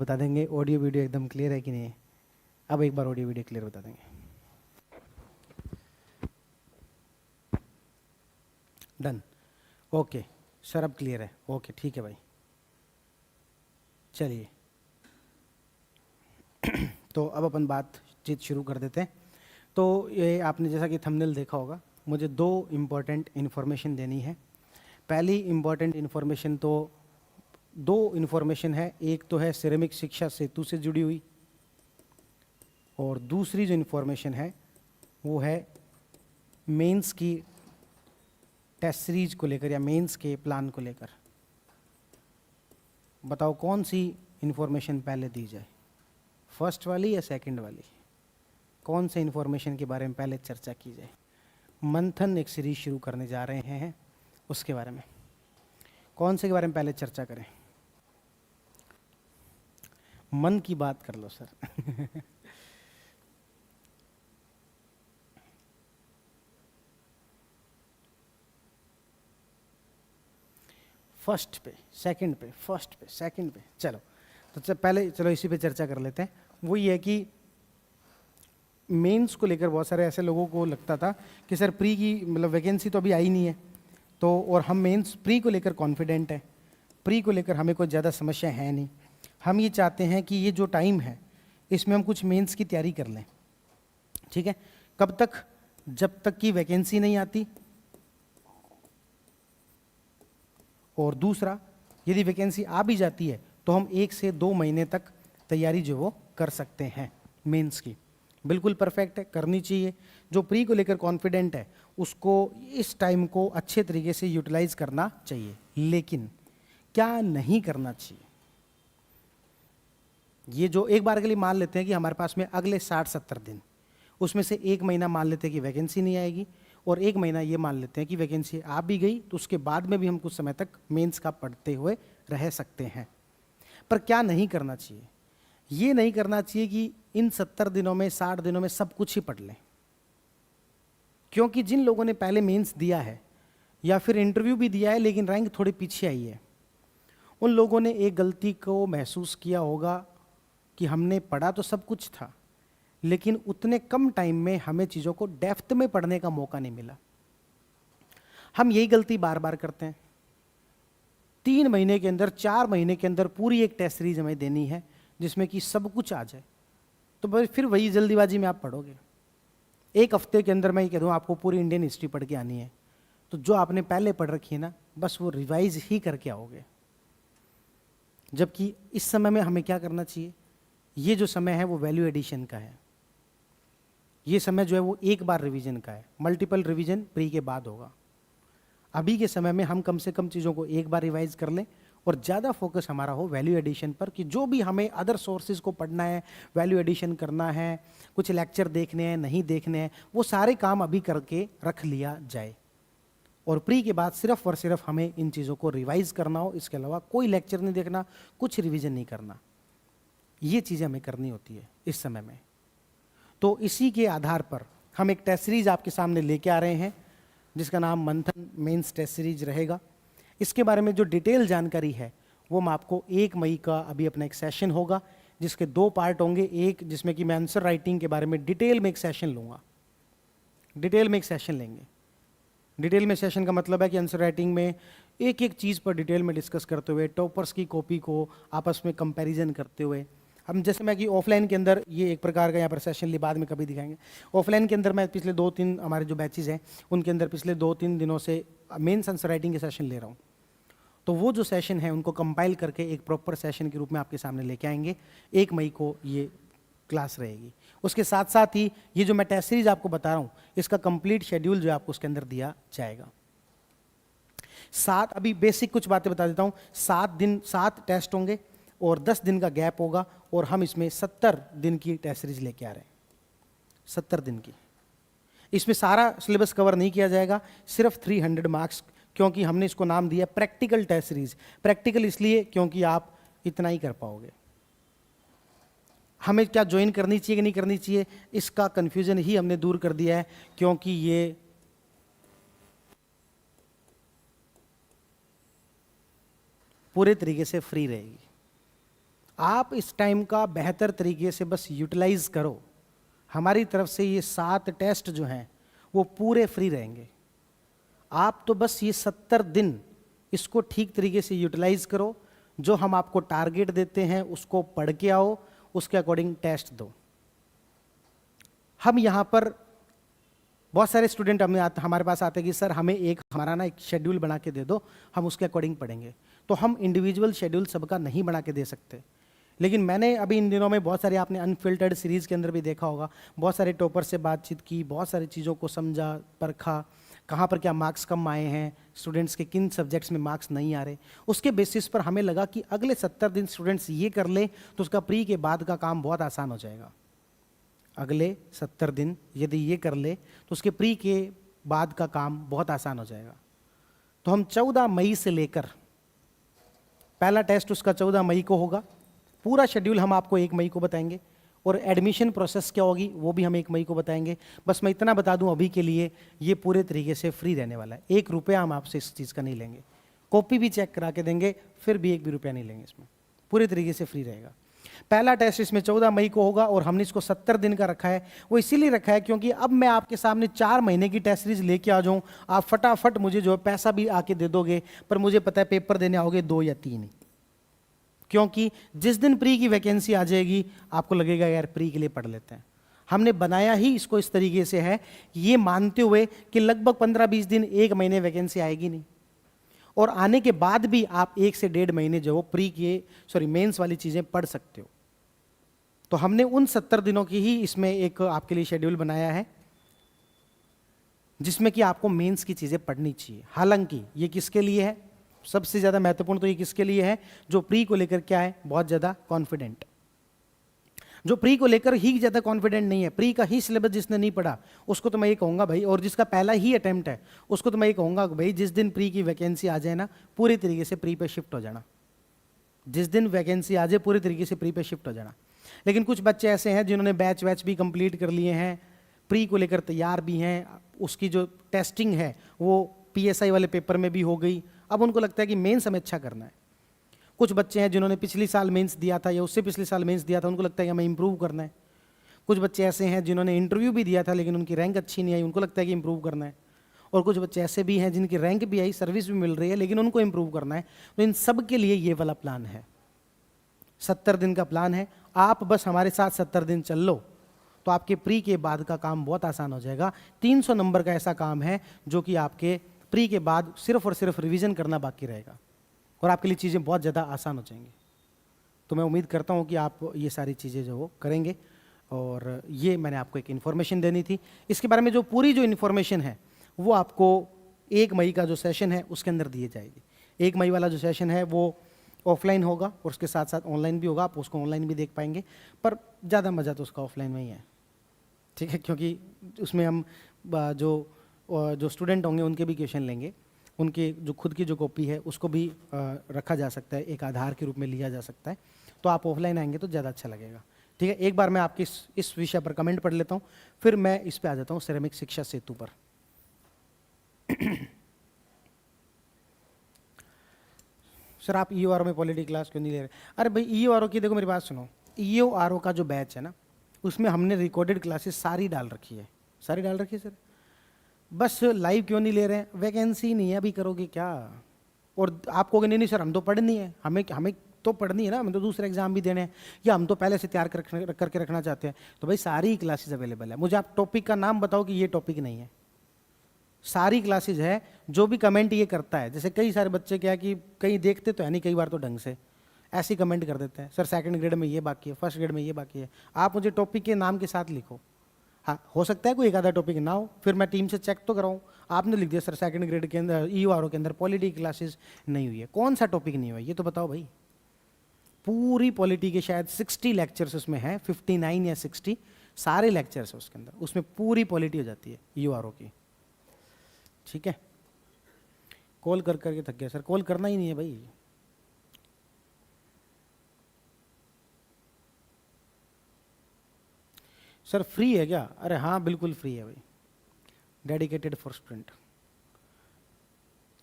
बता देंगे audio video एकदम क्लियर है कि नहीं है। अब एक बार ऑडियो वीडियो क्लियर बता देंगे। डन। ओके सर, अब क्लियर है। ओके ठीक है भाई, चलिए। तो अब अपन बातचीत शुरू कर देते हैं। तो ये आपने जैसा कि थंबनेल देखा होगा, मुझे दो इम्पॉर्टेंट इन्फॉर्मेशन देनी है। पहली इम्पॉर्टेंट इन्फॉर्मेशन तो दो इन्फॉर्मेशन है, एक तो है सिरेमिक शिक्षा सेतु से जुड़ी हुई, और दूसरी जो इन्फॉर्मेशन है वो है मेंस की टेस्ट सीरीज को लेकर या मेंस के प्लान को लेकर। बताओ कौन सी इन्फॉर्मेशन पहले दी जाए, फर्स्ट वाली या सेकंड वाली? कौन से इन्फॉर्मेशन के बारे में पहले चर्चा की जाए? मंथन एक सीरीज शुरू करने जा रहे हैं, उसके बारे में कौन से के बारे में पहले चर्चा करें? मन की बात कर लो सर। फर्स्ट पे, सेकंड पे, फर्स्ट पे, सेकंड पे, चलो। तो पहले चलो इसी पे चर्चा कर लेते हैं। वो ये है कि मेंस को लेकर बहुत सारे ऐसे लोगों को लगता था कि सर प्री की मतलब वैकेंसी तो अभी आई नहीं है, तो और हम मेंस प्री को लेकर कॉन्फिडेंट है, प्री को लेकर हमें कोई ज़्यादा समस्या है नहीं। हम ये चाहते हैं कि ये जो टाइम है इसमें हम कुछ मेंस की तैयारी कर लें। ठीक है, कब तक? जब तक कि वैकेंसी नहीं आती, और दूसरा यदि वैकेंसी आ भी जाती है तो हम 1 से 2 महीने तक तैयारी जो वो कर सकते हैं मेंस की। बिल्कुल परफेक्ट है, करनी चाहिए। जो प्री को लेकर कॉन्फिडेंट है उसको इस टाइम को अच्छे तरीके से यूटिलाइज करना चाहिए। लेकिन क्या नहीं करना चाहिए, ये जो एक बार के लिए मान लेते हैं कि हमारे पास में अगले 60-70 दिन, उसमें से 1 महीना मान लेते हैं कि वैकेंसी नहीं आएगी, और 1 महीना ये मान लेते हैं कि वैकेंसी आ भी गई तो उसके बाद में भी हम कुछ समय तक मेंस का पढ़ते हुए रह सकते हैं। पर क्या नहीं करना चाहिए? ये नहीं करना चाहिए कि इन 70 दिनों में 60 दिनों में सब कुछ ही पढ़ लें। क्योंकि जिन लोगों ने पहले मेंस दिया है या फिर इंटरव्यू भी दिया है लेकिन रैंक थोड़ी पीछे आई है, उन लोगों ने एक गलती को महसूस किया होगा कि हमने पढ़ा तो सब कुछ था, लेकिन उतने कम टाइम में हमें चीज़ों को डेप्थ में पढ़ने का मौका नहीं मिला। हम यही गलती बार बार करते हैं। 3 महीने के अंदर, 4 महीने के अंदर पूरी एक टेस्ट सीरीज हमें देनी है जिसमें कि सब कुछ आ जाए, तो बस फिर वही जल्दीबाजी में आप पढ़ोगे। 1 हफ्ते के अंदर मैं ये कह दूँ आपको पूरी इंडियन हिस्ट्री पढ़ के आनी है, तो जो आपने पहले पढ़ रखी है ना, बस वो रिवाइज ही करके आओगे। जबकि इस समय में हमें क्या करना चाहिए? ये जो समय है वो वैल्यू एडिशन का है। ये समय जो है वो एक बार रिवीजन का है, मल्टीपल रिवीजन प्री के बाद होगा। अभी के समय में हम कम से कम चीज़ों को एक बार रिवाइज कर लें और ज़्यादा फोकस हमारा हो वैल्यू एडिशन पर, कि जो भी हमें अदर सोर्सेज को पढ़ना है, वैल्यू एडिशन करना है, कुछ लेक्चर देखने हैं, नहीं देखने हैं, वो सारे काम अभी करके रख लिया जाए। और प्री के बाद सिर्फ और सिर्फ हमें इन चीज़ों को रिवाइज करना हो, इसके अलावा कोई लेक्चर नहीं देखना, कुछ रिविजन नहीं करना। ये चीज़ें हमें करनी होती है इस समय में। तो इसी के आधार पर हम एक टेस्ट सीरीज आपके सामने लेके आ रहे हैं जिसका नाम मंथन मेंस टेस्ट सीरीज रहेगा। इसके बारे में जो डिटेल जानकारी है वो मैं आपको 1 मई का अभी अपना एक सेशन होगा जिसके 2 पार्ट होंगे। एक जिसमें कि मैं आंसर राइटिंग के बारे में डिटेल में एक सेशन लूँगा, डिटेल में एक सेशन लेंगे। डिटेल में सेशन का मतलब है कि आंसर राइटिंग में एक एक चीज़ पर डिटेल में डिस्कस करते हुए, टॉपर्स की कॉपी को आपस में कंपैरिजन करते हुए, हम जैसे मैं कि ऑफलाइन के अंदर ये एक प्रकार का यहाँ पर सेशन बाद में कभी दिखाएंगे। ऑफलाइन के अंदर मैं पिछले 2-3 हमारे जो बैचेज हैं उनके अंदर पिछले 2-3 दिनों से मेंस आंसर राइटिंग के सेशन ले रहा हूँ। तो वो जो सेशन है उनको कंपाइल करके एक प्रॉपर सेशन के रूप में आपके सामने लेके आएंगे। 1 मई को ये क्लास रहेगी। उसके साथ साथ ही ये जो मैं टेस्ट सीरीज आपको बता रहा हूँ इसका कंप्लीट शेड्यूल जो है आपको उसके अंदर दिया जाएगा। 7 अभी बेसिक कुछ बातें बता देता हूँ। 7 टेस्ट होंगे और 10 दिन का गैप होगा, और हम इसमें 70 दिन की टेस्ट सीरीज लेके आ रहे हैं। 70 दिन की। इसमें सारा सिलेबस कवर नहीं किया जाएगा, सिर्फ 300 मार्क्स, क्योंकि हमने इसको नाम दिया प्रैक्टिकल टेस्ट सीरीज। प्रैक्टिकल इसलिए क्योंकि आप इतना ही कर पाओगे। हमें क्या ज्वाइन करनी चाहिए कि नहीं करनी चाहिए, इसका कंफ्यूजन ही हमने दूर कर दिया है, क्योंकि ये पूरे तरीके से फ्री रहेगी। आप इस टाइम का बेहतर तरीके से बस यूटिलाइज करो। हमारी तरफ से ये 7 टेस्ट जो हैं वो पूरे फ्री रहेंगे। आप तो बस ये 70 दिन इसको ठीक तरीके से यूटिलाइज करो। जो हम आपको टारगेट देते हैं उसको पढ़ के आओ, उसके अकॉर्डिंग टेस्ट दो। हम यहाँ पर बहुत सारे स्टूडेंट हमारे पास आते हैं कि सर हमें हमारा ना एक शेड्यूल बना के दे दो, हम उसके अकॉर्डिंग पढ़ेंगे। तो हम इंडिविजुअल शेड्यूल सबका नहीं बना के दे सकते, लेकिन मैंने अभी इन दिनों में बहुत सारे, आपने अनफिल्टर्ड सीरीज़ के अंदर भी देखा होगा, बहुत सारे टॉपर से बातचीत की, बहुत सारी चीज़ों को समझा, परखा, कहाँ पर क्या मार्क्स कम आए हैं, स्टूडेंट्स के किन सब्जेक्ट्स में मार्क्स नहीं आ रहे। उसके बेसिस पर हमें लगा कि अगले 70 दिन स्टूडेंट्स ये कर ले तो उसका प्री के बाद का काम बहुत आसान हो जाएगा। अगले 70 दिन यदि ये कर ले तो उसके प्री के बाद का काम बहुत आसान हो जाएगा। तो हम 14 मई से लेकर, पहला टेस्ट उसका 14 मई को होगा, पूरा शेड्यूल हम आपको 1 मई को बताएंगे, और एडमिशन प्रोसेस क्या होगी वो भी हम 1 मई को बताएंगे। बस मैं इतना बता दूं अभी के लिए, ये पूरे तरीके से फ्री रहने वाला है। 1 रुपया हम आपसे इस चीज़ का नहीं लेंगे, कॉपी भी चेक करा के देंगे, फिर भी 1 भी रुपया नहीं लेंगे, इसमें पूरे तरीके से फ्री रहेगा। पहला टेस्ट इसमें 14 मई को होगा, और हमने इसको 70 दिन का रखा है। वो इसीलिए रखा है क्योंकि अब मैं आपके सामने 4 महीने की टेस्ट सीरीज लेके आ जाऊं, आप फटाफट मुझे जो है पैसा भी आके दे दोगे, पर मुझे पता है पेपर देने आओगे 2 या 3 ही। क्योंकि जिस दिन प्री की वैकेंसी आ जाएगी आपको लगेगा यार प्री के लिए पढ़ लेते हैं। हमने बनाया ही इसको इस तरीके से है, ये मानते हुए कि लगभग 15-20 दिन, 1 महीने वैकेंसी आएगी नहीं, और आने के बाद भी आप 1 से 1.5 महीने जो मेंस वाली चीज़ें पढ़ सकते हो। तो हमने उन 70 दिनों की ही इसमें एक आपके लिए शेड्यूल बनाया है, जिसमें कि आपको मेंस की चीज़ें पढ़नी चाहिए। हालांकि ये किसके लिए है, सबसे ज़्यादा महत्वपूर्ण तो ये किसके लिए है, जो प्री को लेकर क्या है, बहुत ज़्यादा कॉन्फिडेंट, जो प्री को लेकर ही ज़्यादा कॉन्फिडेंट नहीं है, प्री का ही सिलेबस जिसने नहीं पढ़ा उसको तो मैं ये कहूँगा भाई, और जिसका पहला ही अटेम्प्ट है उसको तो मैं ये कहूँगा भाई, जिस दिन प्री की वैकेंसी आ जाए ना पूरी तरीके से प्री पे शिफ्ट हो जाना। जिस दिन वैकेंसी आ जाए पूरी तरीके से प्री पे शिफ्ट हो जाना। लेकिन कुछ बच्चे ऐसे हैं जिन्होंने बैच भी कंप्लीट कर लिए हैं, प्री को लेकर तैयार भी हैं, उसकी जो टेस्टिंग है वो PSI वाले पेपर में भी हो गई, अब उनको लगता है कि मेंस हमें अच्छा करना है। कुछ बच्चे हैं जिन्होंने पिछली साल मेंस दिया था या उससे पिछले साल मेंस दिया था, उनको लगता है कि हमें इंप्रूव करना है। कुछ बच्चे ऐसे हैं जिन्होंने इंटरव्यू भी दिया था लेकिन उनकी रैंक अच्छी नहीं आई, उनको लगता है कि इंप्रूव करना है। और कुछ बच्चे ऐसे भी हैं जिनकी रैंक भी आई, सर्विस भी मिल रही है, लेकिन उनको इंप्रूव करना है। तो इन सब के लिए ये वाला प्लान है, 70 दिन का प्लान है। आप बस हमारे साथ 70 दिन चल लो तो आपके प्री के बाद का काम बहुत आसान हो जाएगा। 300 नंबर का ऐसा काम है जो कि आपके प्री के बाद सिर्फ और सिर्फ रिवीजन करना बाकी रहेगा, और आपके लिए चीज़ें बहुत ज़्यादा आसान हो जाएंगी। तो मैं उम्मीद करता हूँ कि आप ये सारी चीज़ें जो वो करेंगे, और ये मैंने आपको एक इन्फॉर्मेशन देनी थी। इसके बारे में जो पूरी जो इन्फॉर्मेशन है वो आपको 1 मई का जो सेशन है उसके अंदर दी जाएगी। 1 मई वाला जो सेशन है वो ऑफलाइन होगा और उसके साथ साथ ऑनलाइन भी होगा, आप उसको ऑनलाइन भी देख पाएंगे, पर ज़्यादा मज़ा तो उसका ऑफलाइन में ही है, ठीक है, क्योंकि उसमें हम जो स्टूडेंट होंगे उनके भी क्वेश्चन लेंगे, उनके जो खुद की जो कॉपी है उसको भी रखा जा सकता है, एक आधार के रूप में लिया जा सकता है। तो आप ऑफलाइन आएंगे तो ज़्यादा अच्छा लगेगा, ठीक है। एक बार मैं आपके इस विषय पर कमेंट पढ़ लेता हूँ, फिर मैं इस पे आ जाता हूँ, सिरेमिक शिक्षा सेतु पर। सर आप EORO में पॉलिटी क्लास क्यों नहीं ले रहे? अरे भाई EORO की देखो मेरी बात सुनो, EORO का जो बैच है ना उसमें हमने रिकॉर्डेड क्लासेस सारी डाल रखी है, सारी डाल रखी है सर। बस लाइव क्यों नहीं ले रहे हैं? वैकेंसी नहीं है, अभी करोगे क्या? और आप कहोगे नहीं नहीं सर हम तो पढ़नी है, हमें हमें तो पढ़नी है ना, हमें तो दूसरे एग्जाम भी देने हैं, या हम तो पहले से तैयार करके रखना चाहते हैं। तो भाई सारी क्लासेस अवेलेबल है, मुझे आप टॉपिक का नाम बताओ कि ये टॉपिक नहीं है। सारी क्लासेस है। जो भी कमेंट ये करता है, जैसे कई सारे बच्चे क्या है कि कहीं देखते तो है नहीं, कई बार तो ढंग से ऐसे कमेंट कर देते हैं, सर सेकंड ग्रेड में ये बाकी है, फर्स्ट ग्रेड में ये बाकी है। आप मुझे टॉपिक के नाम के साथ लिखो। हाँ हो सकता है कोई एक आधा टॉपिक ना हो, फिर मैं टीम से चेक तो कराऊँ। आपने लिख दिया सर सेकंड ग्रेड के अंदर EORO के अंदर पॉलिटी क्लासेस नहीं हुई है, कौन सा टॉपिक नहीं हुआ ये तो बताओ भाई। पूरी पॉलिटी के शायद 60 लेक्चर्स उसमें हैं, 59 या 60 सारे लेक्चर्स हैं उसके अंदर, उसमें पूरी पॉलिटी हो जाती है EORO की, ठीक है। कॉल कर करके थक गया सर, कॉल करना ही नहीं है भाई। सर फ्री है क्या? अरे हाँ बिल्कुल फ्री है भाई, डेडिकेटेड फॉर स्टूडेंट।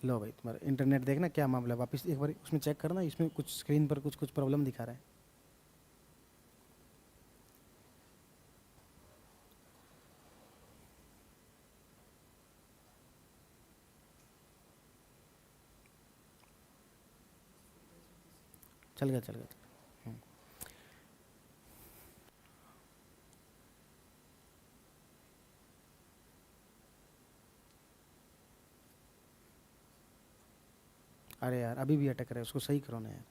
लो भाई तुम्हारा इंटरनेट देखना क्या मामला है, वापस एक बार उसमें चेक करना, इसमें कुछ स्क्रीन पर कुछ प्रॉब्लम दिखा रहा है। चल गया चल गया। अरे यार अभी भी अटक रहा है, उसको सही करो ना यार।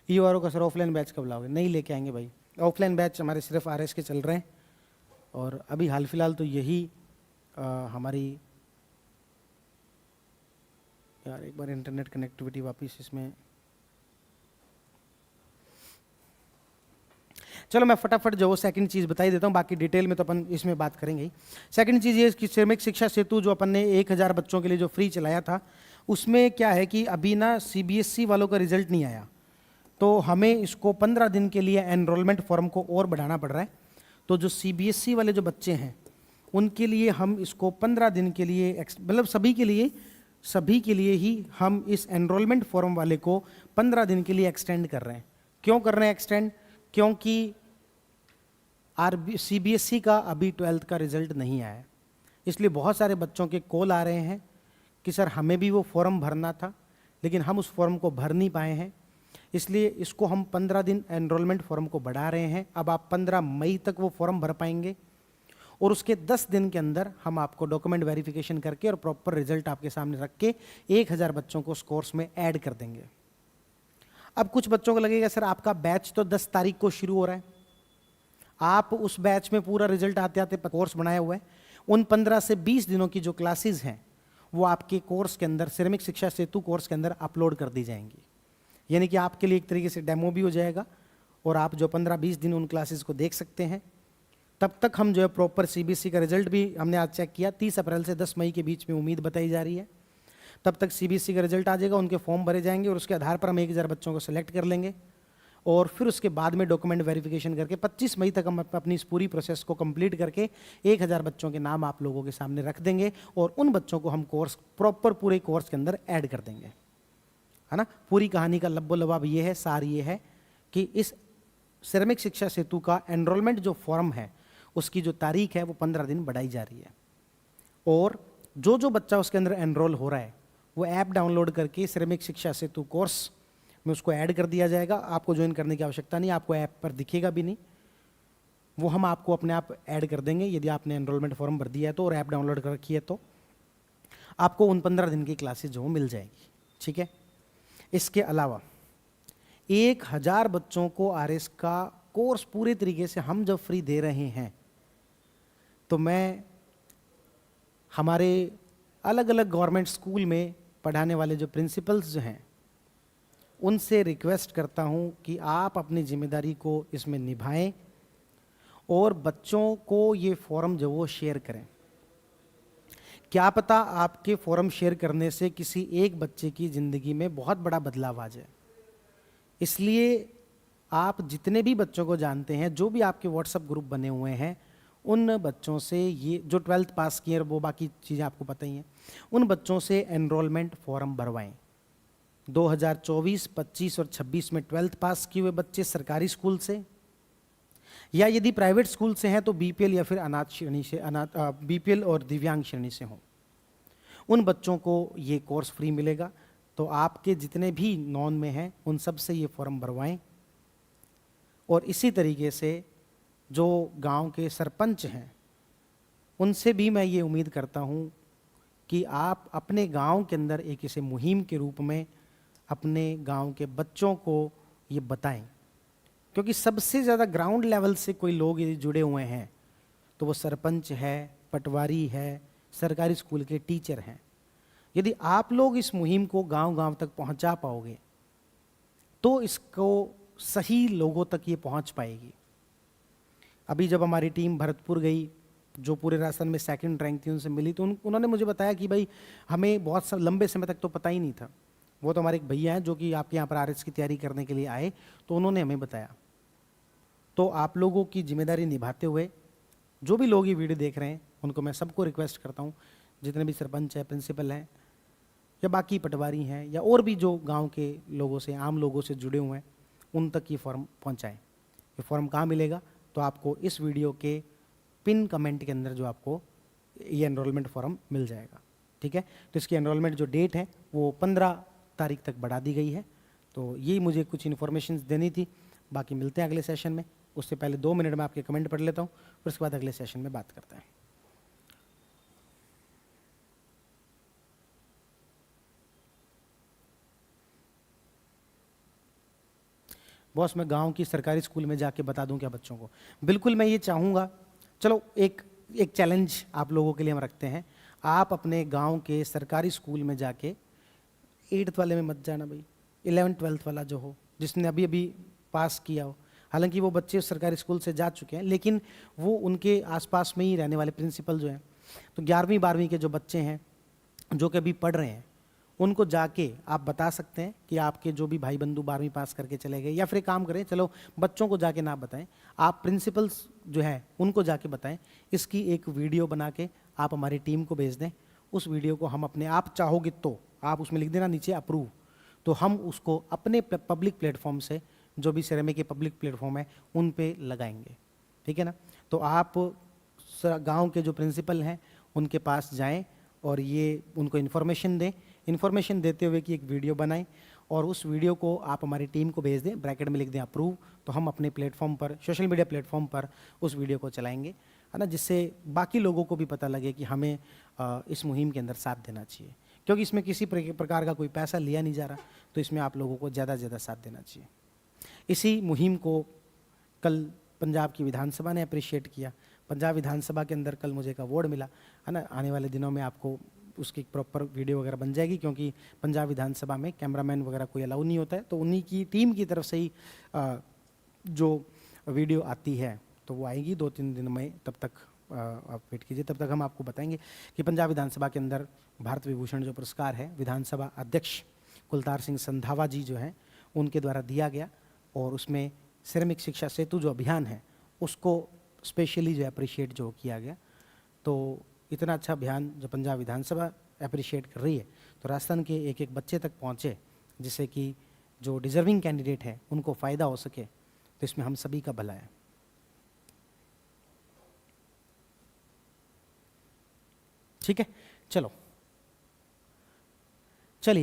ईओआरओ का सर ऑफलाइन बैच कब लाओगे? नहीं लेके आएंगे भाई, ऑफलाइन बैच हमारे सिर्फ आरएस के चल रहे हैं, और अभी हाल फिलहाल तो यही हमारी, यार एक बार इंटरनेट कनेक्टिविटी वापस इसमें, चलो मैं फटाफट जो सेकंड चीज़ बता ही देता हूँ, बाकी डिटेल में तो अपन इसमें बात करेंगे ही। सेकंड चीज़ ये कि श्रमिक शिक्षा सेतु जो अपन ने 1000 बच्चों के लिए जो फ्री चलाया था, उसमें क्या है कि अभी ना सीबीएसई वालों का रिजल्ट नहीं आया, तो हमें इसको 15 दिन के लिए एनरोलमेंट फॉर्म को और बढ़ाना पड़ रहा है। तो जो सीबीएसई वाले जो बच्चे हैं उनके लिए हम इसको 15 दिन के लिए, मतलब सभी के लिए ही हम इस एनरोलमेंट फॉर्म वाले को 15 दिन के लिए एक्सटेंड कर रहे हैं। क्यों कर रहे हैं एक्सटेंड? क्योंकि सीबीएसई का अभी 12th का रिजल्ट नहीं आया है, इसलिए बहुत सारे बच्चों के कॉल आ रहे हैं कि सर हमें भी वो फॉर्म भरना था, लेकिन हम उस फॉर्म को भर नहीं पाए हैं, इसलिए इसको हम 15 दिन एनरोलमेंट फॉर्म को बढ़ा रहे हैं। अब आप 15 मई तक वो फॉर्म भर पाएंगे, और उसके 10 दिन के अंदर हम आपको डॉक्यूमेंट वेरिफिकेशन करके और प्रॉपर रिजल्ट आपके सामने रख के 1000 बच्चों को उस कोर्स में ऐड कर देंगे। अब कुछ बच्चों को लगेगा सर आपका बैच तो 10 तारीख को शुरू हो रहा है, आप उस बैच में पूरा रिजल्ट आते आते कोर्स बनाया हुआ है, उन 15 से 20 दिनों की जो क्लासेस हैं वो आपके कोर्स के अंदर, श्रमिक शिक्षा सेतु कोर्स के अंदर अपलोड कर दी जाएंगी। यानी कि आपके लिए एक तरीके से डेमो भी हो जाएगा, और आप जो 15-20 दिन उन क्लासेस को देख सकते हैं। तब तक हम जो है प्रॉपर सीबीएसई का रिजल्ट भी हमने आज चेक किया, 30 अप्रैल से 10 मई के बीच में उम्मीद बताई जा रही है। तब तक सीबीएसई का रिजल्ट आ जाएगा, उनके फॉर्म भरे जाएंगे, और उसके आधार पर हम 1000 बच्चों को सिलेक्ट कर लेंगे, और फिर उसके बाद में डॉक्यूमेंट वेरिफिकेशन करके 25 मई तक हम अपनी इस पूरी प्रोसेस को कंप्लीट करके 1000 बच्चों के नाम आप लोगों के सामने रख देंगे, और उन बच्चों को हम कोर्स प्रॉपर पूरे कोर्स के अंदर ऐड कर देंगे, है ना। पूरी कहानी का लब्बो लबाब ये है, सार ये है कि इस श्रमिक शिक्षा सेतु का एनरोलमेंट जो फॉर्म है उसकी जो तारीख है वो 15 दिन बढ़ाई जा रही है, और जो बच्चा उसके अंदर एनरोल हो रहा है वो ऐप डाउनलोड करके श्रमिक शिक्षा सेतु कोर्स में उसको ऐड कर दिया जाएगा। आपको ज्वाइन करने की आवश्यकता नहीं, आपको ऐप पर दिखेगा भी नहीं, वो हम आपको अपने आप ऐड कर देंगे यदि आपने एनरोलमेंट फॉर्म भर दिया है तो, और ऐप डाउनलोड कर रखी है तो आपको उन 15 दिन की क्लासेज जो मिल जाएगी, ठीक है। इसके अलावा 1000 बच्चों को आरएस का कोर्स पूरे तरीके से हम जब फ्री दे रहे हैं, तो मैं हमारे अलग अलग गवर्नमेंट स्कूल में पढ़ाने वाले जो प्रिंसिपल्स जो हैं उनसे रिक्वेस्ट करता हूं कि आप अपनी जिम्मेदारी को इसमें निभाएं, और बच्चों को ये फॉर्म जो वो शेयर करें। क्या पता आपके फॉर्म शेयर करने से किसी एक बच्चे की ज़िंदगी में बहुत बड़ा बदलाव आ जाए। इसलिए आप जितने भी बच्चों को जानते हैं, जो भी आपके व्हाट्सएप ग्रुप बने हुए हैं, उन बच्चों से, ये जो 12th पास किए वो बाकी चीज़ें आपको पता ही हैं, उन बच्चों से एनरोलमेंट फॉर्म भरवाएं। 2024, 25 और 26 में 12th पास किए हुए बच्चे सरकारी स्कूल से, या यदि प्राइवेट स्कूल से हैं तो बीपीएल या फिर अनाथ श्रेणी से, बीपीएल और दिव्यांग श्रेणी से हों, उन बच्चों को ये कोर्स फ्री मिलेगा। तो आपके जितने भी नॉन में हैं उन सब से ये फॉर्म भरवाएं, और इसी तरीके से जो गांव के सरपंच हैं उनसे भी मैं ये उम्मीद करता हूँ कि आप अपने गांव के अंदर एक ऐसे मुहिम के रूप में अपने गांव के बच्चों को ये बताएं, क्योंकि सबसे ज़्यादा ग्राउंड लेवल से कोई लोग यदि जुड़े हुए हैं तो वो सरपंच है, पटवारी है, सरकारी स्कूल के टीचर हैं। यदि आप लोग इस मुहिम को गांव-गांव तक पहुंचा पाओगे तो इसको सही लोगों तक ये पहुंच पाएगी। अभी जब हमारी टीम भरतपुर गई, जो पूरे राजस्थान में सेकंड रैंक थी, उनसे मिली, तो उन्होंने मुझे बताया कि भाई हमें बहुत लंबे समय तक तो पता ही नहीं था। वो तो हमारे एक भैया हैं जो कि आपके यहाँ पर आरएस की तैयारी करने के लिए आए, तो उन्होंने हमें बताया। तो आप लोगों की जिम्मेदारी निभाते हुए जो भी लोग ये वीडियो देख रहे हैं उनको मैं सबको रिक्वेस्ट करता हूँ, जितने भी सरपंच हैं, प्रिंसिपल हैं, या बाकी पटवारी हैं, या और भी जो गांव के लोगों से, आम लोगों से जुड़े हुए हैं, उन तक ये फॉर्म पहुंचाएं। ये फॉर्म कहाँ मिलेगा? तो आपको इस वीडियो के पिन कमेंट के अंदर जो आपको ये एनरोलमेंट फॉर्म मिल जाएगा। ठीक है। तो इसकी एनरोलमेंट जो डेट है वो 15 तारीख तक बढ़ा दी गई है। तो यही मुझे कुछ इन्फॉर्मेशन देनी थी, बाकी मिलते हैं अगले सेशन में। उससे पहले 2 मिनट में आपके कमेंट पढ़ लेता हूँ, फिर उसके बाद अगले सेशन में बात करते हैं। बॉस मैं गांव की सरकारी स्कूल में जाके बता दूं क्या बच्चों को? बिल्कुल मैं ये चाहूँगा। चलो एक चैलेंज आप लोगों के लिए हम रखते हैं। आप अपने गांव के सरकारी स्कूल में जाके 8th वाले में मत जाना भाई, 11th 12th वाला जो हो, जिसने अभी अभी पास किया हो। हालांकि वो बच्चे उस सरकारी स्कूल से जा चुके हैं, लेकिन वो उनके आसपास में ही रहने वाले प्रिंसिपल जो हैं, तो 11वीं 12वीं के जो बच्चे हैं जो कि अभी पढ़ रहे हैं, उनको जाके आप बता सकते हैं कि आपके जो भी भाई बंधु 12वीं पास करके चले गए, या फिर एक काम करें, चलो बच्चों को जाके ना बताएं, आप प्रिंसिपल्स जो हैं उनको जाके बताएं। इसकी एक वीडियो बना के आप हमारी टीम को भेज दें। उस वीडियो को हम अपने, आप चाहोगे तो आप उसमें लिख देना नीचे अप्रूव, तो हम उसको अपने पब्लिक प्लेटफॉर्म से, जो भी सिरेमिक के पब्लिक प्लेटफॉर्म है उन पे लगाएंगे, ठीक है ना। तो आप गांव के जो प्रिंसिपल हैं उनके पास जाएं और ये उनको इन्फॉर्मेशन दें। इन्फॉर्मेशन देते हुए कि एक वीडियो बनाएं और उस वीडियो को आप हमारी टीम को भेज दें, ब्रैकेट में लिख दें अप्रूव, तो हम अपने प्लेटफॉर्म पर, सोशल मीडिया प्लेटफॉर्म पर उस वीडियो को चलाएंगे, है ना, जिससे बाकी लोगों को भी पता लगे कि हमें इस मुहिम के अंदर साथ देना चाहिए, क्योंकि इसमें किसी प्रकार का कोई पैसा लिया नहीं जा रहा। तो इसमें आप लोगों को ज़्यादा से ज़्यादा साथ देना चाहिए। इसी मुहिम को कल पंजाब की विधानसभा ने अप्रिशिएट किया। पंजाब विधानसभा के अंदर कल मुझे एक अवार्ड मिला, है ना। आने वाले दिनों में आपको उसकी प्रॉपर वीडियो वगैरह बन जाएगी, क्योंकि पंजाब विधानसभा में कैमरामैन वगैरह कोई अलाउ नहीं होता है, तो उन्हीं की टीम की तरफ से ही जो वीडियो आती है तो वो आएगी 2-3 दिन में। तब तक आप वेट कीजिए, तब तक हम आपको बताएंगे कि पंजाब विधानसभा के अंदर भारत विभूषण जो पुरस्कार है विधानसभा अध्यक्ष कुलतार सिंह संधावा जी जो हैं उनके द्वारा दिया गया, और उसमें सिरेमिक शिक्षा सेतु जो अभियान है उसको स्पेशली जो अप्रिशिएट जो किया गया। तो इतना अच्छा अभियान जो पंजाब विधानसभा अप्रिशिएट कर रही है, तो राजस्थान के एक एक बच्चे तक पहुँचे, जिससे कि जो डिजर्विंग कैंडिडेट है उनको फ़ायदा हो सके, तो इसमें हम सभी का भला है। ठीक है, चलो